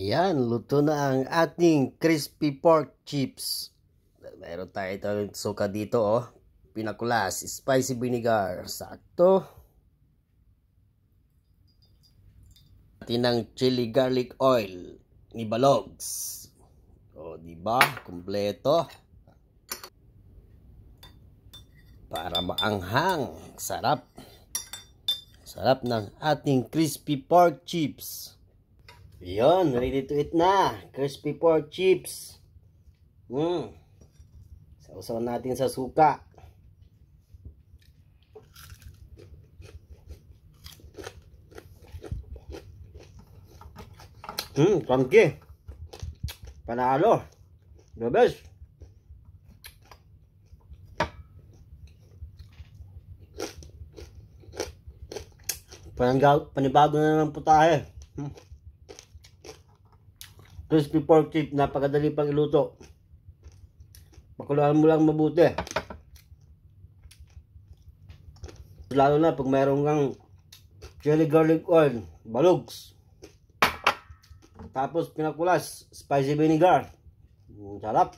Ayan, luto na ang ating crispy pork chips. Meron tayo itong suka dito, oh. Pinakulas, spicy vinegar, sakto. Atin ng chili garlic oil ni Balogs. O, diba? Kumpleto. Para maanghang. Sarap. Sarap ng ating crispy pork chips. Yon, ready to eat na. Crispy pork chips. Sausawan natin sa suka. Crunchy. Panalo. The best. Panibago na naman po tayo. Crispy pork chip, napakadali pang iluto. Pakuluan mo lang mabuti. Lalo na pag mayroon kang chili garlic oil, Balogs. Tapos pinakulas, spicy vinegar. Sarap.